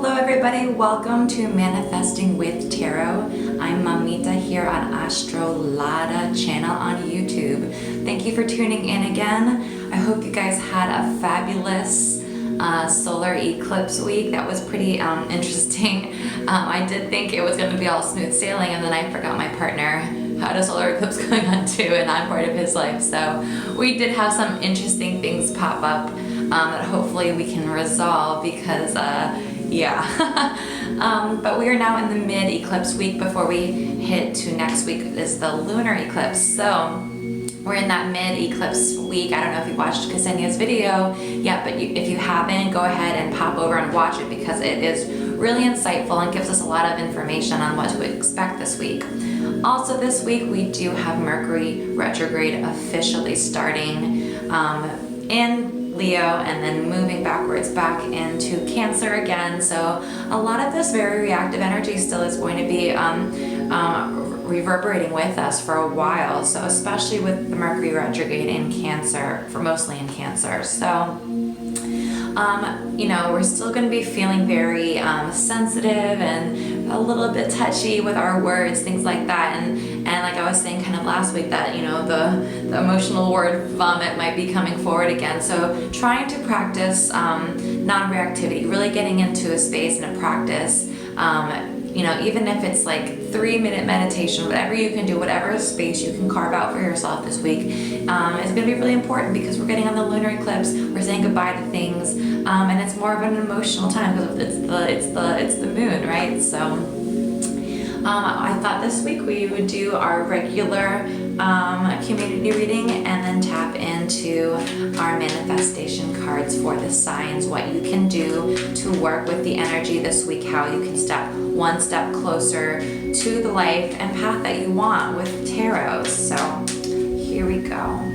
Hello everybody, welcome to Manifesting with Tarot. I'm Mamita here on Astrolada channel on YouTube. Thank you for tuning in again. I hope you guys had a fabulous solar eclipse week. That was pretty interesting. I did think it was going to be all smooth sailing, and then I forgot my partner had a solar eclipse going on too, and I'm part of his life. So we did have some interesting things pop up that hopefully we can resolve because but we are now in the mid-eclipse week before we hit to next week is the lunar eclipse. So we're in that mid-eclipse week. I don't know if you watched Ksenia's video yet, but if you haven't, go ahead and pop over and watch it because it is really insightful and gives us a lot of information on what to expect this week. Also this week we do have Mercury retrograde officially starting in Leo and then moving backwards back into Cancer again. So a lot of this very reactive energy still is going to be reverberating with us for a while. So especially with the Mercury retrograde in Cancer, mostly in Cancer. So you know, we're still going to be feeling very sensitive and a little bit touchy with our words, things like that. And like I was saying kind of last week that, you know, the emotional word vomit might be coming forward again. So trying to practice non-reactivity, really getting into a space and a practice, you know, even if it's like 3-minute meditation, whatever you can do, whatever space you can carve out for yourself this week is going to be really important because we're getting on the lunar eclipse. We're saying goodbye to things, and it's more of an emotional time because it's the moon, right? So I thought this week we would do our regular community reading and then tap into our manifestation cards for the signs, what you can do to work with the energy this week, how you can step one step closer to the life and path that you want with tarot. So here we go.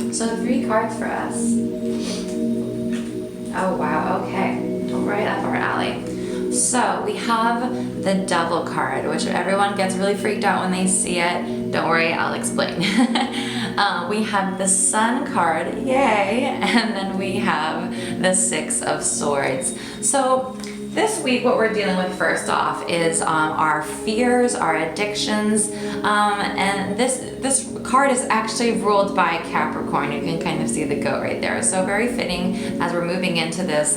So 3 cards for us. Oh wow, okay. Right up our alley. So we have the Devil card, which everyone gets really freaked out when they see it. Don't worry, I'll explain. We have the Sun card, yay, and then we have the 6 of Swords. So this week what we're dealing with first off is our fears, our addictions, and this card is actually ruled by Capricorn. You can kind of see the goat right there. So very fitting as we're moving into this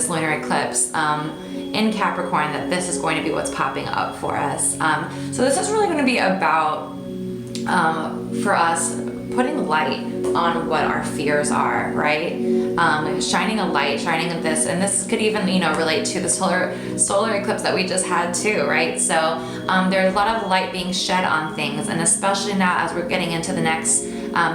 lunar eclipse in Capricorn that this is going to be what's popping up for us. So this is really going to be about for us putting light on what our fears are, right? Shining a light, shining this, and this could even, you know, relate to the solar eclipse that we just had too, right? So there's a lot of light being shed on things, and especially now as we're getting into the next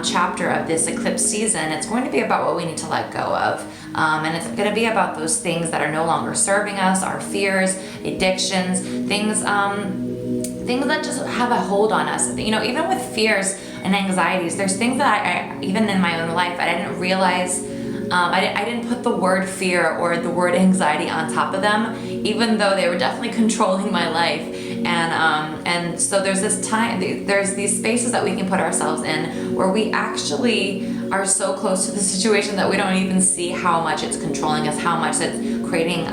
chapter of this eclipse season, it's going to be about what we need to let go of. And it's going to be about those things that are no longer serving us, our fears, addictions, things that just have a hold on us. You know, even with fears and anxieties, there's things that I even in my own life, I didn't realize, I didn't put the word fear or the word anxiety on top of them, even though they were definitely controlling my life. And so there's this time, there's these spaces that we can put ourselves in where we actually are so close to the situation that we don't even see how much it's controlling us, how much it's creating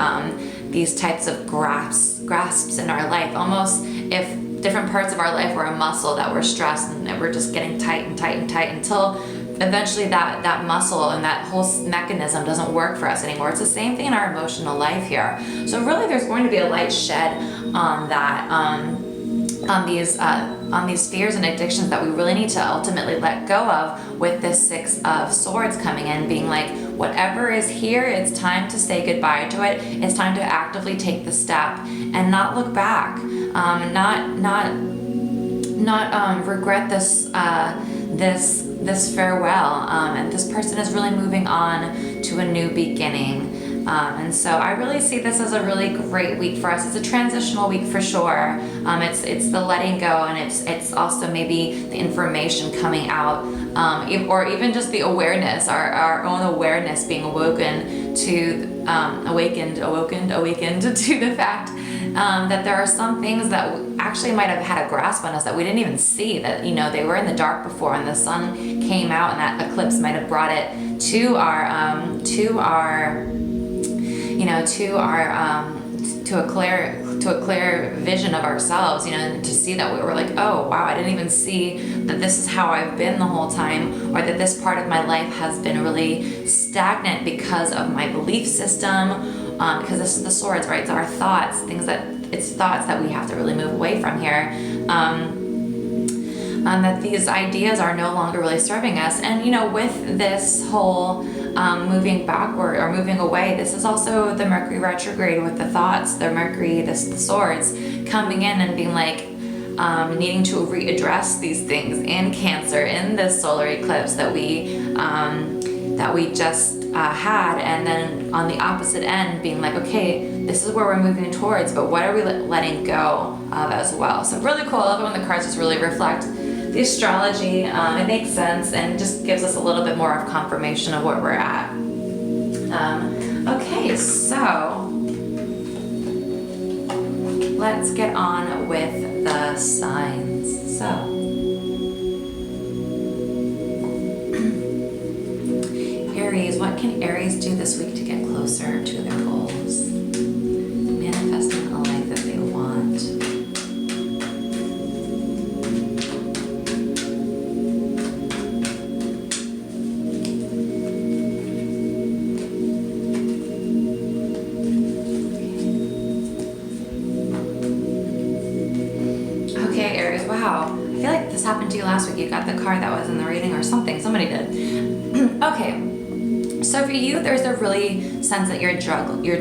these types of grasps in our life, almost if different parts of our life were a muscle that we're stressed and we're just getting tight and tight and tight until eventually that muscle and that whole mechanism doesn't work for us anymore. It's the same thing in our emotional life here. So really there's going to be a light shed on that, on these fears and addictions that we really need to ultimately let go of with this 6 of Swords coming in, being like, whatever is here, it's time to say goodbye to it. It's time to actively take the step and not look back, not not regret this farewell, and this person is really moving on to a new beginning. And so I really see this as a really great week for us. It's a transitional week for sure. It's the letting go, and it's also maybe the information coming out, or even just the awareness, our own awareness being awakened to the fact that there are some things that actually might have had a grasp on us that we didn't even see, that they were in the dark before, and the sun came out, and that eclipse might have brought it to a clear vision of ourselves, and to see that we were like, oh wow, I didn't even see that this is how I've been the whole time, or that this part of my life has been really stagnant because of my belief system, because this is the swords, right? It's our thoughts, it's thoughts that we have to really move away from here. That these ideas are no longer really serving us. And with this whole moving backward or moving away, this is also the Mercury retrograde with the thoughts, the Mercury, the swords coming in and being like, needing to readdress these things in Cancer, in this solar eclipse that we just had, and then on the opposite end being like, okay, this is where we're moving towards, but what are we letting go of as well? So really cool. I love it when the cards just really reflect the astrology. It makes sense and just gives us a little bit more of confirmation of where we're at. Okay, so let's get on with the signs. So Aries, what can Aries do this week to get closer to their goals? Manifesting a life that they want. Okay, Aries, wow. I feel like this happened to you last week. You got the card that was in the reading or something. Somebody did. Okay. So for you, there's a really sense that you're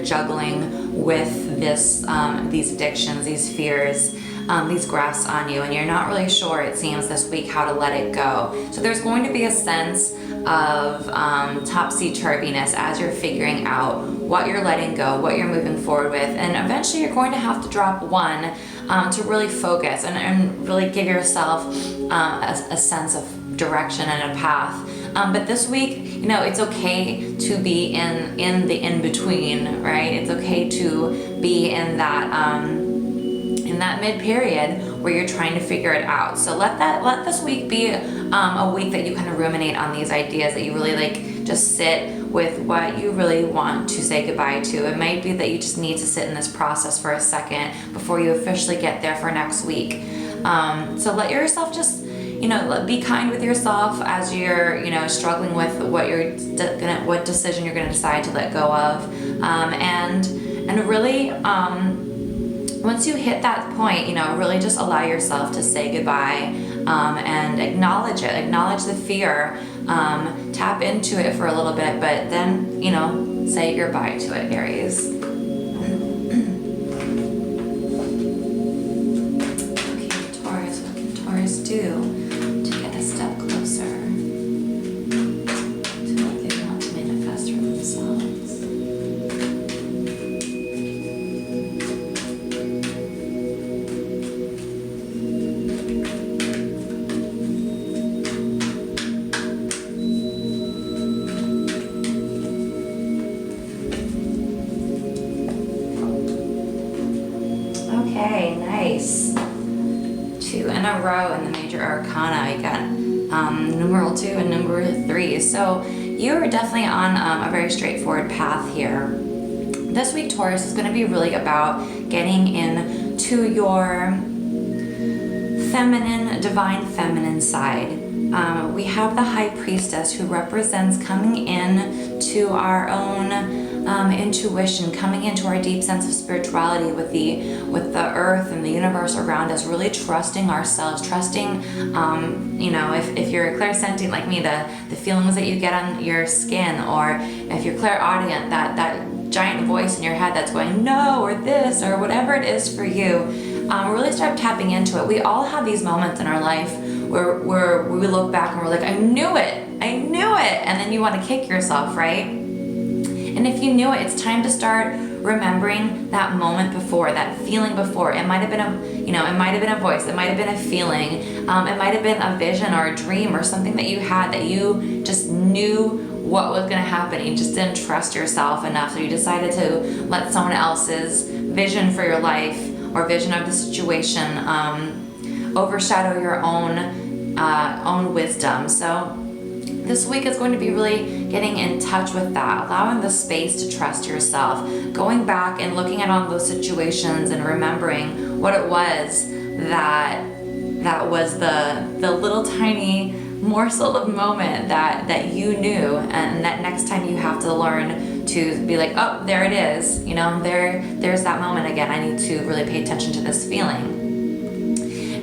juggling with this, these addictions, these fears, these grasps on you, and you're not really sure, it seems, this week how to let it go. So there's going to be a sense of topsy-turviness as you're figuring out what you're letting go, what you're moving forward with, and eventually you're going to have to drop one to really focus and really give yourself a sense of direction and a path. But this week, it's okay to be in the in-between, right? It's okay to be in that mid period where you're trying to figure it out. So let this week be a week that you kind of ruminate on these ideas, that you really just sit with what you really want to say goodbye to. It might be that you just need to sit in this process for a second before you officially get there for next week. So let yourself just be kind with yourself as you're, struggling with what decision you're gonna decide to let go of, and really, once you hit that point, really just allow yourself to say goodbye, and acknowledge it, acknowledge the fear, tap into it for a little bit, but then, say goodbye to it, Aries. Okay, Taurus, what can Taurus do to get a step closer to what they want to manifest for themselves? Okay, nice. 2 in a row in the major arcana. I got numeral 2 and number 3. So you're definitely on a very straightforward path here. This week, Taurus, is going to be really about getting into your divine feminine side. We have the High Priestess, who represents coming in to our own intuition, coming into our deep sense of spirituality with the earth and the universe around us, really trusting ourselves, trusting, if you're clairsentient like me, the feelings that you get on your skin, or if you're clairaudient, that giant voice in your head that's going no, or this, or whatever it is for you, really start tapping into it. We all have these moments in our life where we look back and we're like, I knew it, and then you want to kick yourself, right? And if you knew it, it's time to start remembering that moment before, that feeling before. It might have been it might have been a voice, it might have been a feeling, it might have been a vision or a dream or something that you had that you just knew what was going to happen. You just didn't trust yourself enough, so you decided to let someone else's vision for your life or vision of the situation overshadow your own wisdom. So this week is going to be really getting in touch with that, allowing the space to trust yourself, going back and looking at all those situations and remembering what it was that was the little tiny morsel of moment that you knew, and that next time you have to learn to be like, oh, there it is, there's that moment again. I need to really pay attention to this feeling.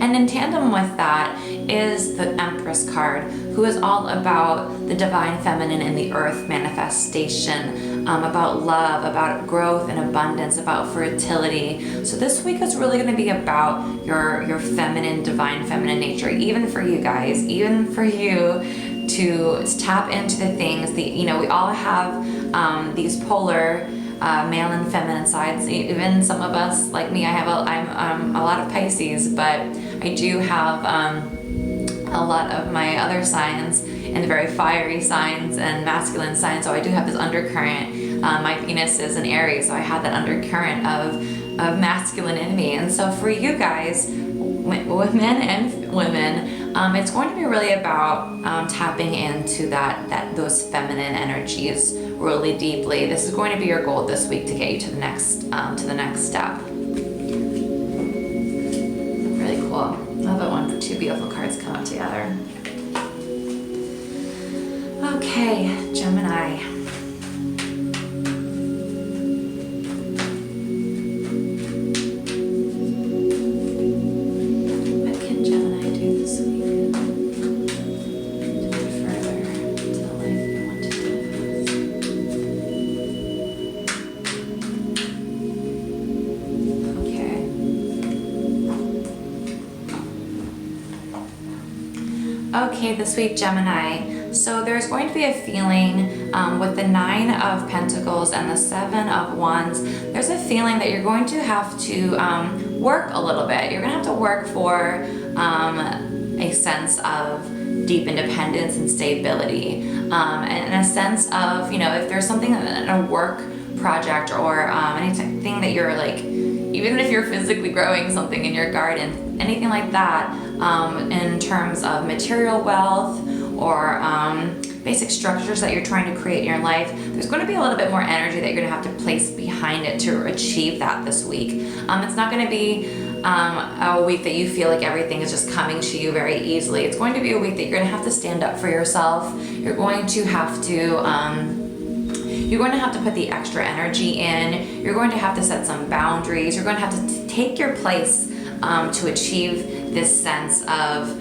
And in tandem with that is the Empress card, who is all about the divine feminine and the earth manifestation, about love, about growth and abundance, about fertility. So this week is really going to be about your feminine, divine feminine nature, even for you guys, even for you to tap into the things that, we all have these polar male and feminine sides. Even some of us, like me, I'm a lot of Pisces, but I do have a lot of my other signs and very fiery signs and masculine signs. So I do have this undercurrent. My Venus is in Aries, so I have that undercurrent of masculine in me. And so for you guys, women and women, it's going to be really about tapping into those feminine energies really deeply. This is going to be your goal this week, to get you to the next step. Really cool. I love it when two beautiful cards come up together. Okay, Gemini. What can Gemini do this week to get further to the life they want to live? Okay, this week, Gemini. So there's going to be a feeling with the 9 of Pentacles and the 7 of Wands. There's a feeling that you're going to have to work a little bit. You're going to have to work for a sense of deep independence and stability, and a sense of, if there's something in a work project or anything that you're like, even if you're physically growing something in your garden, anything like that, in terms of material wealth or basic structures that you're trying to create in your life, there's going to be a little bit more energy that you're going to have to place behind it to achieve that this week. It's not going to be a week that you feel like everything is just coming to you very easily. It's going to be a week that you're going to have to stand up for yourself. You're going to have to put the extra energy in. You're going to have to set some boundaries. You're going to have to take your place to achieve this sense of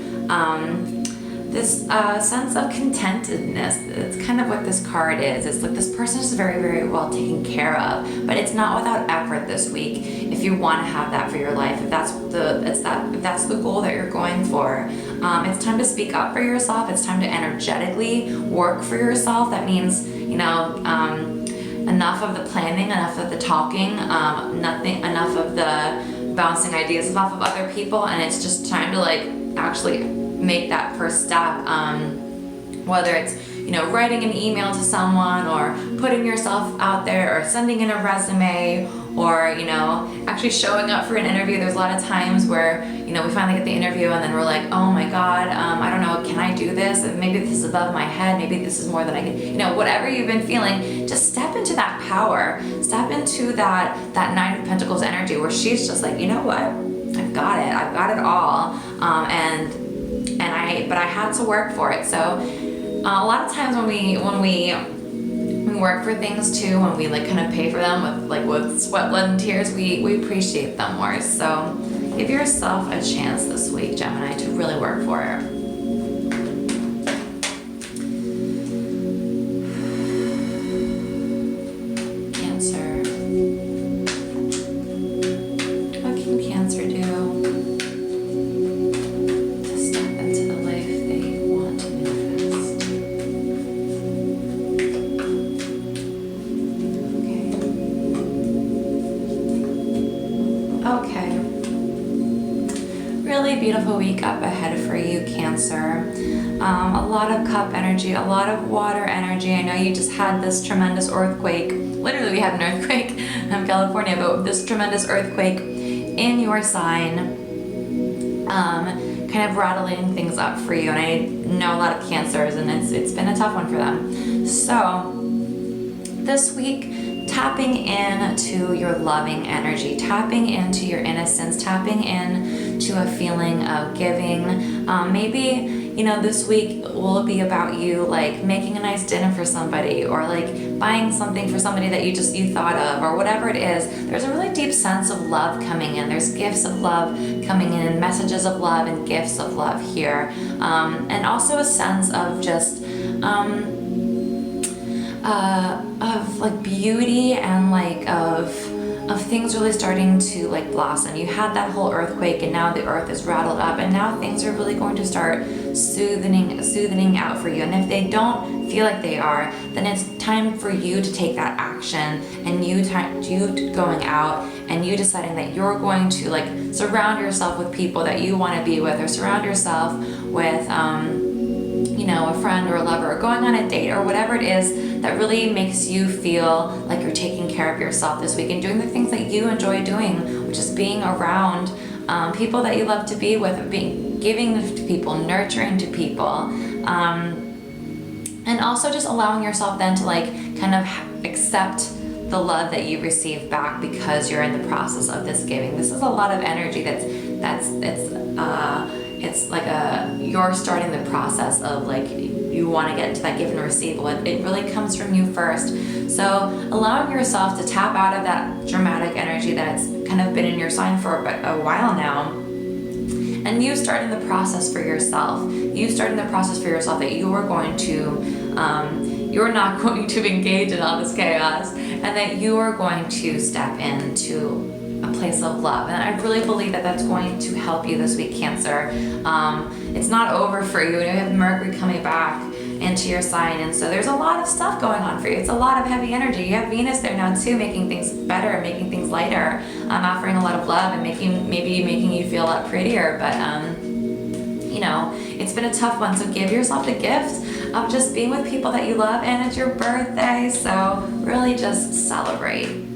contentedness. It's kind of what this card is. It's like this person is very, very well taken care of, but it's not without effort this week. If you want to have that for your life, if that's the goal that you're going for, it's time to speak up for yourself. It's time to energetically work for yourself. That means, enough of the planning, enough of the talking, enough of the bouncing ideas off of other people, and it's just time to actually make that first step, whether it's writing an email to someone or putting yourself out there or sending in a resume or actually showing up for an interview. There's a lot of times where we finally get the interview and then we're like, oh my god, I don't know, can I do this? Maybe this is above my head, maybe this is more than I can, whatever you've been feeling, just step into that power, step into that 9 of Pentacles energy where she's just like, you know what, I've got it all, but I had to work for it. So a lot of times when we work for things too, when we kind of pay for them with sweat, blood, and tears, we appreciate them more. So give yourself a chance this week, Gemini, to really work for it. Cancer. What can Cancer do? really beautiful week up ahead for you, Cancer. A lot of cup energy, a lot of water energy. I know you just had this tremendous earthquake. Literally, we had an earthquake in California, but this tremendous earthquake in your sign, kind of rattling things up for you. And I know a lot of Cancers, and it's been a tough one for them. So this week, tapping into your loving energy, tapping into your innocence, tapping into a feeling of giving. Maybe, you know, this week will be about you like making a nice dinner for somebody, or like buying something for somebody that you thought of, or whatever it is. There's a really deep sense of love coming in. There's gifts of love coming in, messages of love and gifts of love here. And also a sense of just of like beauty and like of things really starting to like blossom. You had that whole earthquake, and now the earth is rattled up, and now things are really going to start soothing out for you. And if they don't feel like they are, then it's time for you to take that action, and you going out and you deciding that you're going to like surround yourself with people that you want to be with, or surround yourself with you know, a friend or a lover, or going on a date, or whatever it is that really makes you feel like you're taking care of yourself this week and doing the things that you enjoy doing, which is being around people that you love to be with, giving to people, nurturing to people, and also just allowing yourself then to like kind of accept the love that you receive back because you're in the process of this giving. This is a lot of energy it's like you're starting the process of like you want to get into that give and receive. Well, it really comes from you first. So allowing yourself to tap out of that dramatic energy that's kind of been in your sign for a while now, and you starting the process for yourself. You starting the process for yourself that you are going to, you're not going to engage in all this chaos, and that you are going to step into a place of love. And I really believe that that's going to help you this week, Cancer. It's not over for you, and you have Mercury coming back into your sign, and so there's a lot of stuff going on for you. It's a lot of heavy energy. You have Venus there now too, making things better, making things lighter, offering a lot of love, and maybe making you feel a lot prettier. But you know, it's been a tough one, so give yourself the gift of just being with people that you love, and it's your birthday, so really just celebrate.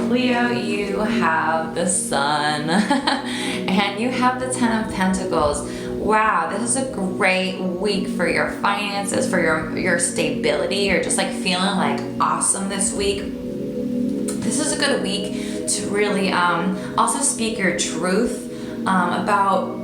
Leo, you have the Sun and you have the Ten of Pentacles. Wow, this is a great week for your finances, for your stability. You're just like feeling like awesome this week. This is a good week to really also speak your truth about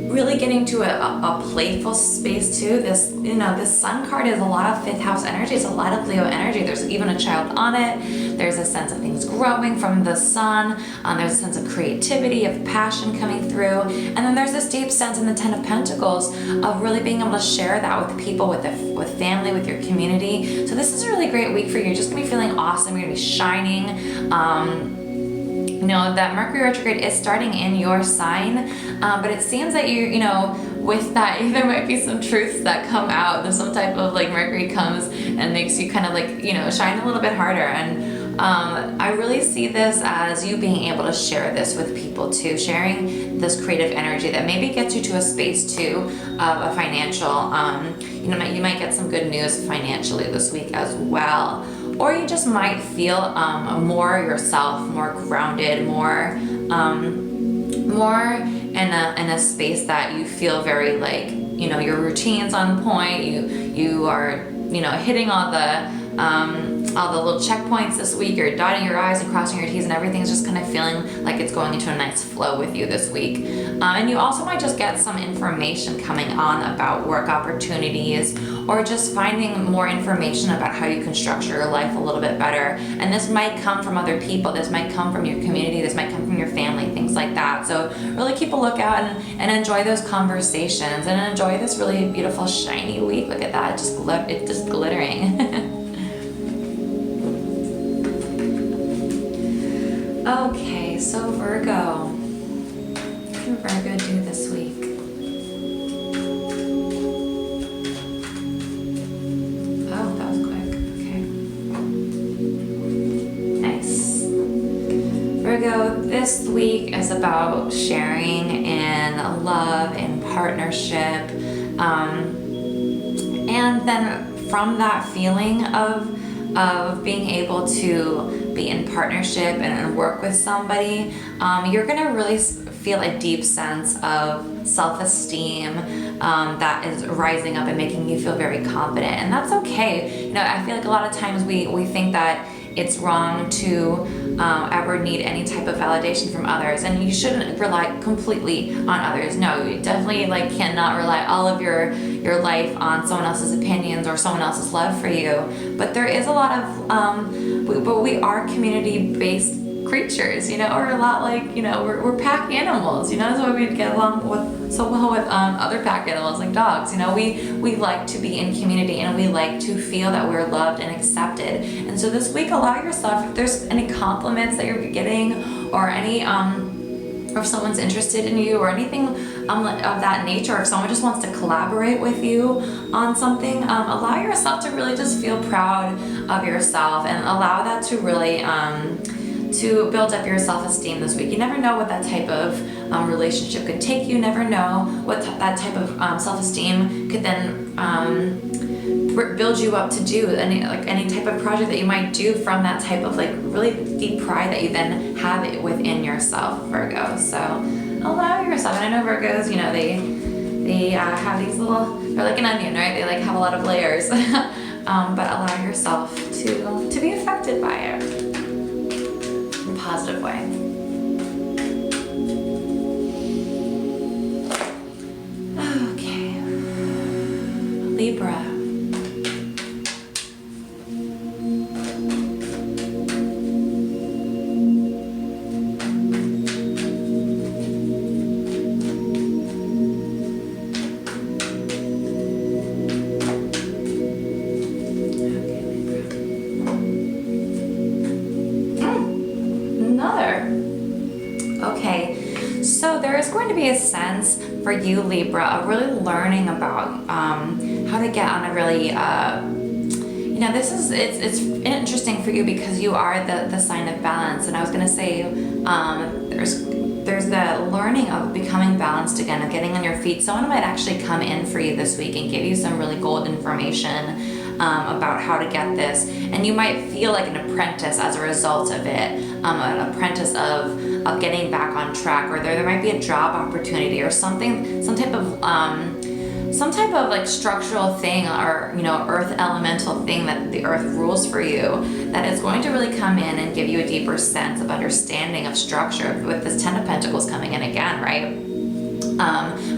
really getting to a playful space too. This, you know, this Sun card is a lot of 5th house energy. It's a lot of Leo energy. There's even a child on it. There's a sense of things growing from the Sun. There's a sense of creativity, of passion coming through. And then there's this deep sense in the Ten of Pentacles of really being able to share that with people, with family, with your community. So this is a really great week for you. You're just gonna be feeling awesome. You're gonna be shining. You know, that Mercury retrograde is starting in your sign, but it seems that you know, with that, there might be some truths that come out. There's some type of like Mercury comes and makes you kind of like, you know, shine a little bit harder. And I really see this as you being able to share this with people too, sharing this creative energy that maybe gets you to a space too of a financial, you know, you might get some good news financially this week as well. Or you just might feel more yourself, more grounded, more in a space that you feel very like, you know, your routine's on point. You are, you know, hitting all the all the little checkpoints this week. You're dotting your I's and crossing your T's, and everything's just kind of feeling like it's going into a nice flow with you this week. And you also might just get some information coming on about work opportunities, or just finding more information about how you can structure your life a little bit better. And this might come from other people, this might come from your community, this might come from your family, things like that. So really keep a lookout and enjoy those conversations, and enjoy this really beautiful shiny week. Look at that, it's just glittering. Okay, so Virgo, what can Virgo do this week? Oh, that was quick. Okay. Nice. Virgo, this week is about sharing in love, in partnership, and then from that feeling of being able to be in partnership and work with somebody, you're gonna really feel a deep sense of self-esteem that is rising up and making you feel very confident, and that's okay. You know, I feel like a lot of times we think that it's wrong to ever need any type of validation from others, and you shouldn't rely completely on others. No, you definitely cannot rely all of your life on someone else's opinions or someone else's love for you. But there is a lot of but we are community-based creatures, you know, or a lot we're pack animals, you know, so we get along with so well with other pack animals like dogs. You know, we like to be in community, and we like to feel that we're loved and accepted. And so this week, allow yourself, if there's any compliments that you're getting, or any or if someone's interested in you, or anything of that nature, or if someone just wants to collaborate with you on something, allow yourself to really just feel proud of yourself, and allow that to really to build up your self-esteem this week. You never know what that type of relationship could take you. You never know what that type of self-esteem could then build you up to do. Any type of project that you might do from that type of really deep pride that you then have it within yourself, Virgo. So allow yourself. And I know Virgos, you know, they have these they're like an onion, right? They have a lot of layers. But allow yourself to be affected by it. Positive way. Okay. Libra. Going to be a sense for you, Libra, of really learning about how to get on a really you know, it's interesting for you because you are the sign of balance, and I was going to say there's the learning of becoming balanced again, of getting on your feet. Someone might actually come in for you this week and give you some really gold information about how to get this, and you might feel like an apprentice as a result of it, an apprentice of getting back on track, or there might be a job opportunity or something, some type of structural thing, or you know, earth elemental thing that the earth rules for you, that is going to really come in and give you a deeper sense of understanding of structure, with this 10 of Pentacles coming in again, right?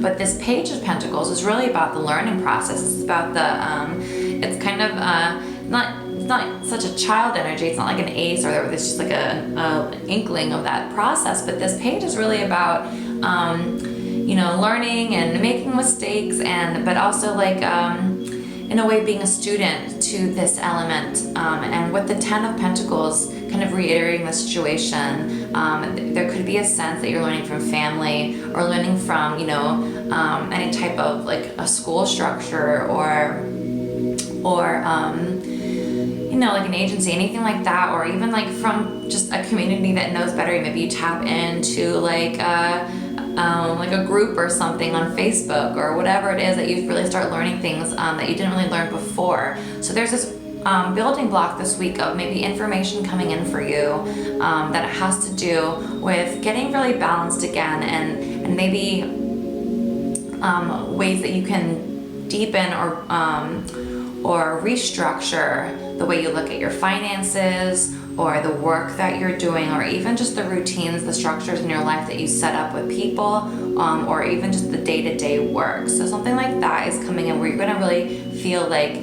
But this Page of Pentacles is really about the learning process. It's about it's kind of not such a child energy. It's not like an ace, or it's just like an inkling of that process. But this page is really about you know, learning and making mistakes, but also in a way being a student to this element. And with the 10 of Pentacles kind of reiterating the situation, there could be a sense that you're learning from family, or learning from, you know, any type of a school structure, or you know, an agency, anything like that, or even from just a community that knows better. Maybe you tap into a group or something on Facebook, or whatever it is, that you really start learning things that you didn't really learn before. So there's this building block this week of maybe information coming in for you that has to do with getting really balanced again, and maybe ways that you can deepen or restructure the way you look at your finances or the work that you're doing, or even just the routines, the structures in your life that you set up with people, or even just the day-to-day work. So something like that is coming in where you're gonna really feel like,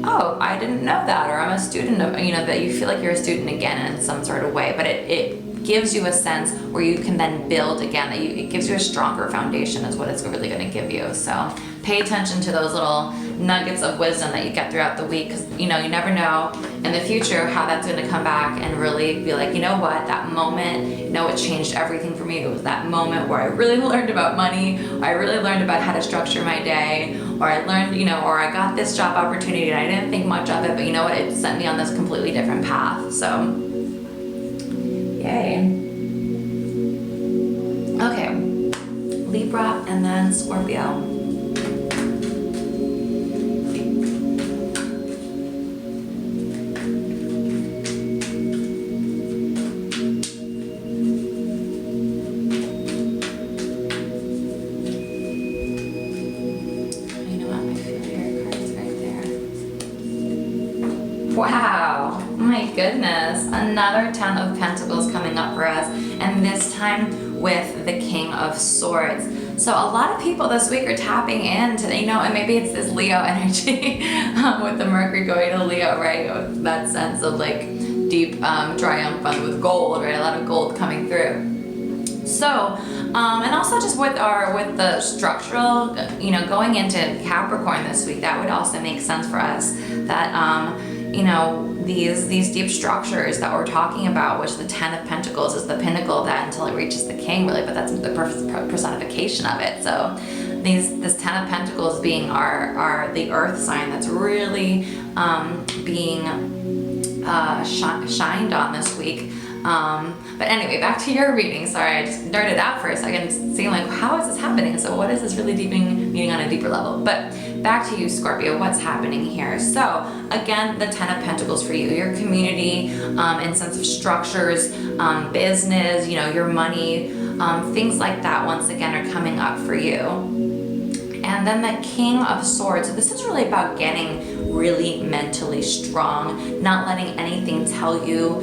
oh, I didn't know that, or I'm a student of, that you feel like you're a student again in some sort of way, but it gives you a sense where you can then build again, it gives you a stronger foundation is what it's really gonna give you. So pay attention to those little nuggets of wisdom that you get throughout the week, because you never know in the future how that's going to come back and really be like, you know what, that moment, it changed everything for me. It was that moment where I really learned about money, or I really learned about how to structure my day, or I learned, or I got this job opportunity and I didn't think much of it, but you know what, it sent me on this completely different path. So yay. Okay, Libra and then Scorpio. Wow, my goodness, another 10 of Pentacles coming up for us, and this time with the King of Swords. So a lot of people this week are tapping into, and maybe it's this Leo energy with the Mercury going to Leo, right? With that sense of like deep triumphant with gold, right? A lot of gold coming through. So, and also just with the structural, going into Capricorn this week, that would also make sense for us that, these deep structures that we're talking about, which the 10 of Pentacles is the pinnacle of that until it reaches the King, really, but that's the personification of it. So this 10 of Pentacles being the earth sign that's really being shined on this week. But anyway, back to your reading. Sorry, I just nerded out for a second, seeing like, how is this happening? So what is this really meaning on a deeper level? But back to you, Scorpio, what's happening here? So again, the 10 of Pentacles for you, your community, and sense of structures, business, your money, things like that, once again, are coming up for you. And then the King of Swords. So this is really about getting really mentally strong, not letting anything tell you,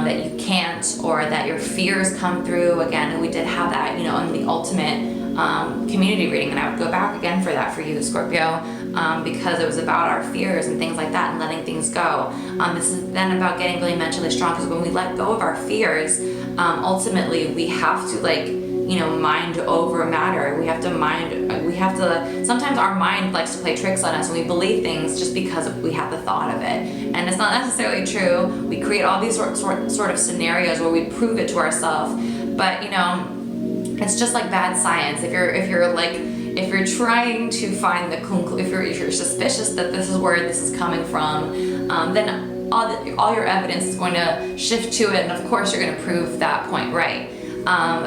that you can't, or that your fears come through. Again, we did have that, in the ultimate community reading, and I would go back again for that for you, Scorpio, because it was about our fears and things like that and letting things go. This is then about getting really mentally strong, because when we let go of our fears, ultimately we have to mind over matter. Sometimes our mind likes to play tricks on us, and we believe things just because we have the thought of it. And it's not necessarily true. We create all these sort of scenarios where we prove it to ourselves. But it's just like bad science. If you're trying to find the conclusion, if you're suspicious that this is where this is coming from, then all your evidence is going to shift to it, and of course you're going to prove that point right.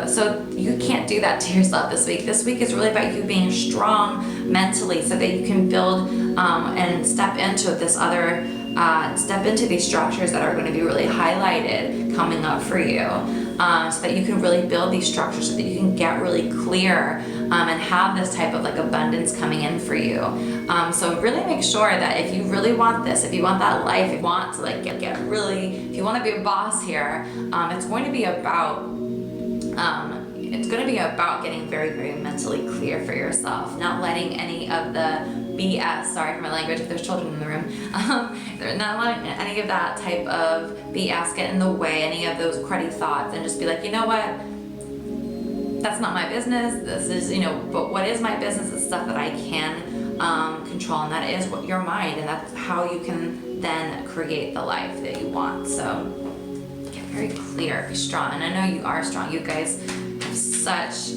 So you can't do that to yourself this week. This week is really about you being strong mentally, so that you can build and step into these structures that are going to be really highlighted coming up for you, so that you can really build these structures, so that you can get really clear and have this type of abundance coming in for you. So really make sure that if you really want this, if you want that life, if you want to if you want to be a boss here, it's going to be about getting very, very mentally clear for yourself, not letting any of the BS, sorry for my language if there's children in the room, not letting any of that type of BS get in the way, any of those cruddy thoughts, and just be like, you know what, that's not my business. This is, but what is my business is stuff that I can control, and that is your mind, and that's how you can then create the life that you want. So get very clear, be strong, and I know you are strong. You guys have such,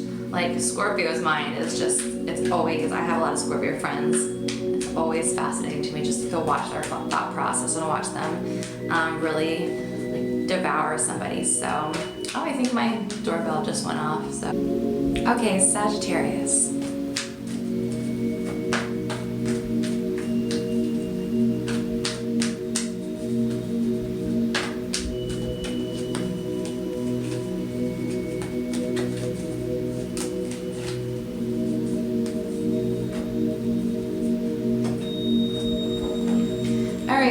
Scorpio's mind is just, it's always, I have a lot of Scorpio friends. It's always fascinating to me just to go watch their thought process and watch them really devour somebody. So, oh, I think my doorbell just went off. So, okay, Sagittarius.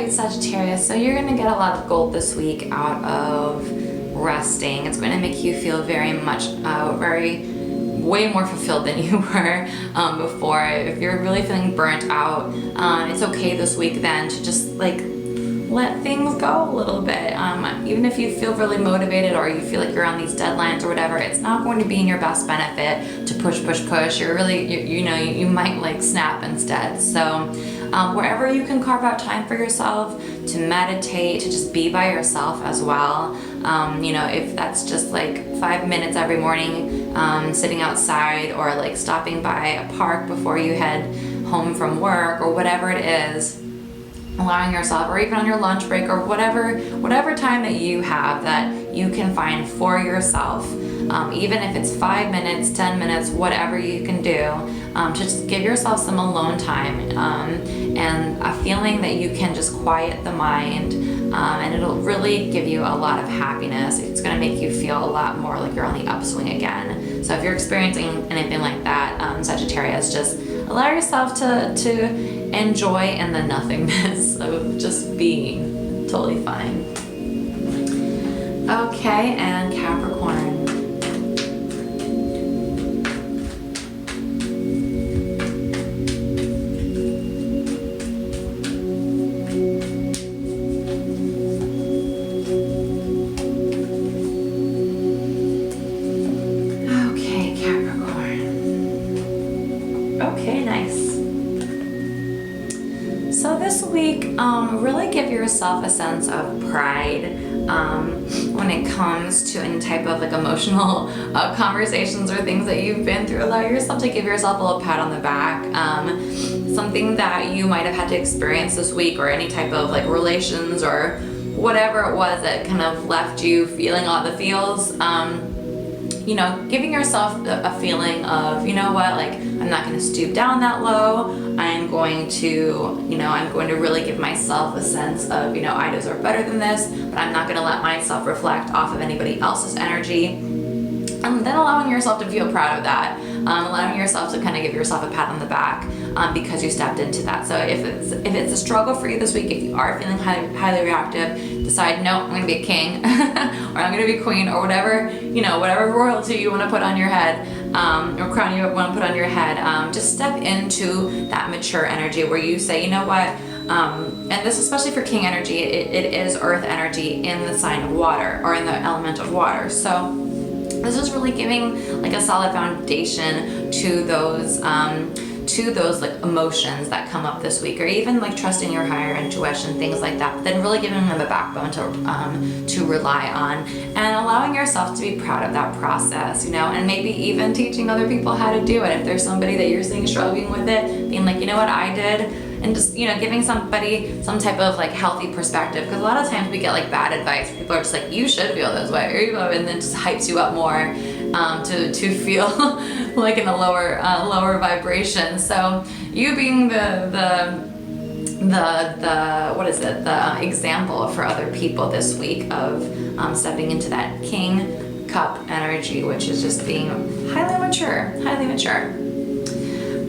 right, Sagittarius, so you're gonna get a lot of gold this week out of resting. It's going to make you feel very much, way more fulfilled than you were before. If you're really feeling burnt out, it's okay this week then to just like let things go a little bit. Even if you feel really motivated or you feel like you're on these deadlines or whatever, it's not going to be in your best benefit to push. You're really, you might like snap instead. So wherever you can carve out time for yourself to meditate, to just be by yourself as well. If that's just like 5 minutes every morning, sitting outside or like stopping by a park before you head home from work or whatever it is, allowing yourself, or even on your lunch break or whatever time that you have that you can find for yourself, even if it's 5 minutes, 10 minutes, whatever you can do, to just give yourself some alone time, and a feeling that you can just quiet the mind, and it'll really give you a lot of happiness. It's going to make you feel a lot more like you're on the upswing again. So if you're experiencing anything like that, Sagittarius, just allow yourself to enjoy in the nothingness of just being. Totally fine. Okay, and Capricorn. Okay, Capricorn. Okay, nice. So this week, really give yourself a sense of pride when it comes to any type of like emotional conversations or things that you've been through. Allow yourself to give yourself a little pat on the back. Something that you might have had to experience this week, or any type of like relations or whatever it was that kind of left you feeling all the feels. Giving yourself a feeling of, you know what, like, I'm not going to stoop down that low. I'm going to really give myself a sense of, I deserve better than this, but I'm not going to let myself reflect off of anybody else's energy. And then allowing yourself to feel proud of that, allowing yourself to kind of give yourself a pat on the back because you stepped into that. So if it's a struggle for you this week, if you are feeling highly reactive, decide, no, I'm going to be a king or I'm going to be queen, or whatever royalty you want to put on your head, or crown you want to put on your head. Just step into that mature energy where you say, you know what, and this especially for king energy, it is earth energy in the sign of water, or in the element of water. So this is really giving like a solid foundation to those like emotions that come up this week, or even like trusting your higher intuition, things like that. But then really giving them a backbone to rely on, and allowing yourself to be proud of that process, and maybe even teaching other people how to do it. If there's somebody that you're seeing struggling with it, being like, you know what, I did. And just, giving somebody some type of like healthy perspective, because a lot of times we get like bad advice. People are just like, you should feel this way, and then just hypes you up more to feel like in a lower vibration. So you being the example for other people this week of stepping into that King Cup energy, which is just being highly mature.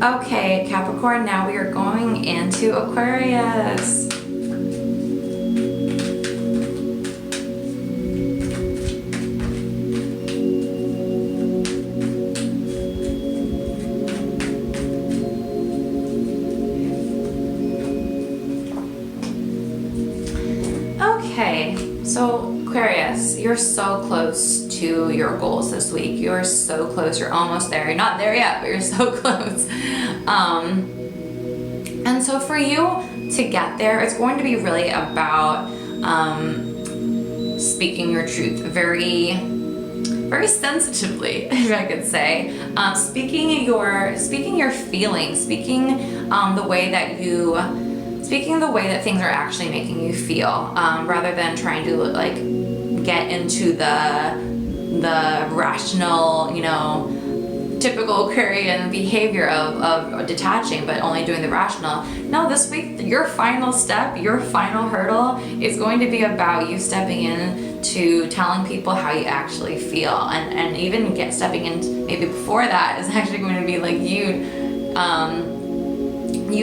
Okay, Capricorn, now we are going into Aquarius. Okay, so Aquarius, you're so close to your goals this week. You're so close. You're almost there. You're not there yet, but you're so close. And so for you to get there, it's going to be really about speaking your truth very, very sensitively, if I could say. Speaking your feelings, speaking the way that things are actually making you feel, rather than trying to like get into the rational, typical Aquarian behavior of detaching, but only doing the rational. No, this week, your final step, your final hurdle is going to be about you stepping in to telling people how you actually feel. And even stepping in, maybe before that, is actually going to be like you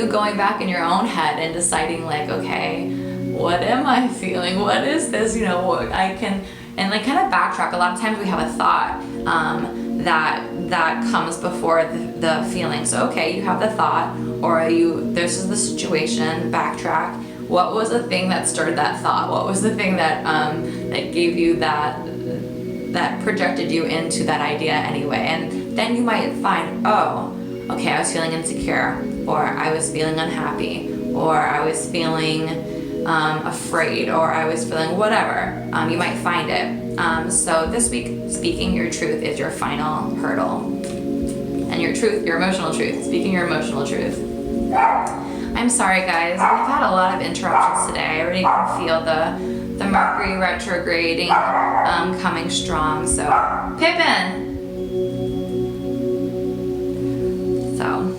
going back in your own head and deciding like, okay, what am I feeling? What is this? You know, I can, and like kind of backtrack. A lot of times we have a thought that comes before the feeling. So okay, you have the thought, or this is the situation, backtrack. What was the thing that started that thought? What was the thing that gave you that projected you into that idea anyway? And then you might find, oh, okay, I was feeling insecure, or I was feeling unhappy, or I was feeling afraid, or I was feeling whatever. You might find it. So this week, speaking your truth is your final hurdle. And your truth, your emotional truth, speaking your emotional truth. I'm sorry guys, we've had a lot of interruptions today. I already can feel the Mercury retrograding coming strong. So, Pippin! So.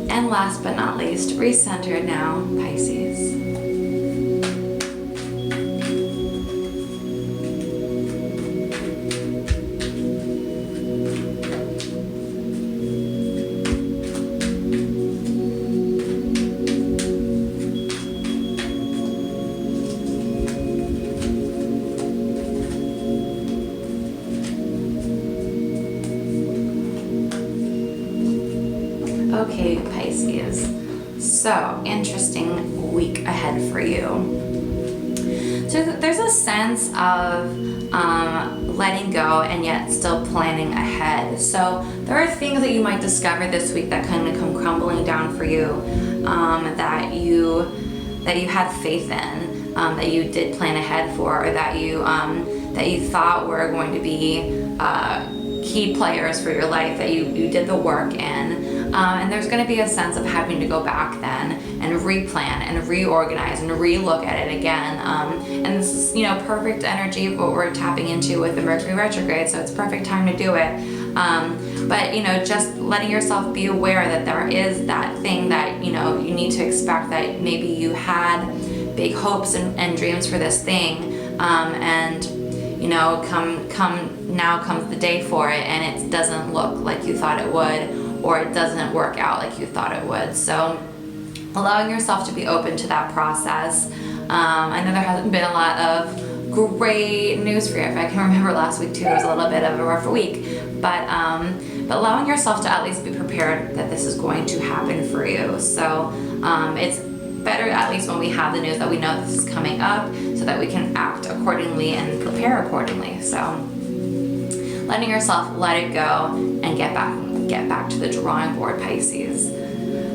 And last but not least, recentered now, Pisces. Okay, Pisces, so interesting week ahead for you. So there's a sense of letting go and yet still planning ahead. So there are things that you might discover this week that kind of come crumbling down for you, that you had faith in, that you did plan ahead for, or that you thought were going to be key players for your life, that you did the work in. And there's going to be a sense of having to go back then and replan and reorganize and relook at it again. And this is, perfect energy of what we're tapping into with the Mercury retrograde, so it's perfect time to do it. But just letting yourself be aware that there is that thing that you need to expect, that maybe you had big hopes and dreams for this thing, and now comes the day for it, and it doesn't look like you thought it would, or it doesn't work out like you thought it would. So allowing yourself to be open to that process. I know there hasn't been a lot of great news for you. If I can remember last week too, it was a little bit of a rough week, but allowing yourself to at least be prepared that this is going to happen for you. So it's better, at least when we have the news, that we know this is coming up, so that we can act accordingly and prepare accordingly. So letting yourself let it go and get back to the drawing board, Pisces.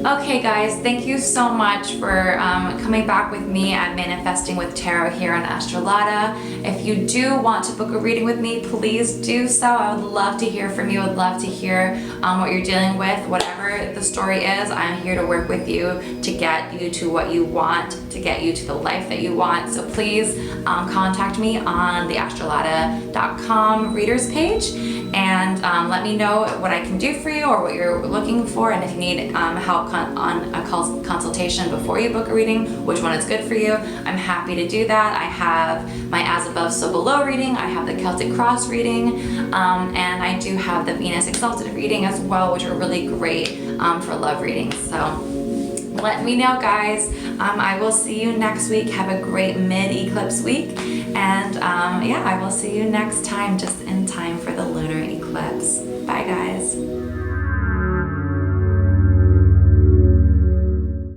Okay guys, thank you so much for coming back with me at Manifesting with Tarot here on Astrolata. If you do want to book a reading with me, please do so. I would love to hear from you. I would love to hear what you're dealing with. Whatever the story is, I'm here to work with you to get you to what you want, to get you to the life that you want. So please contact me on the astrolata.com readers page, and let me know what I can do for you or what you're looking for, and if you need help on a consultation before you book a reading, which one is good for you, I'm happy to do that. I have my As Above, So Below reading, I have the Celtic Cross reading, and I do have the Venus Exalted reading as well, which are really great for love readings. So let me know, guys. I will see you next week. Have a great mid-eclipse week, and I will see you next time, just in time for the lunar eclipse. Bye, guys.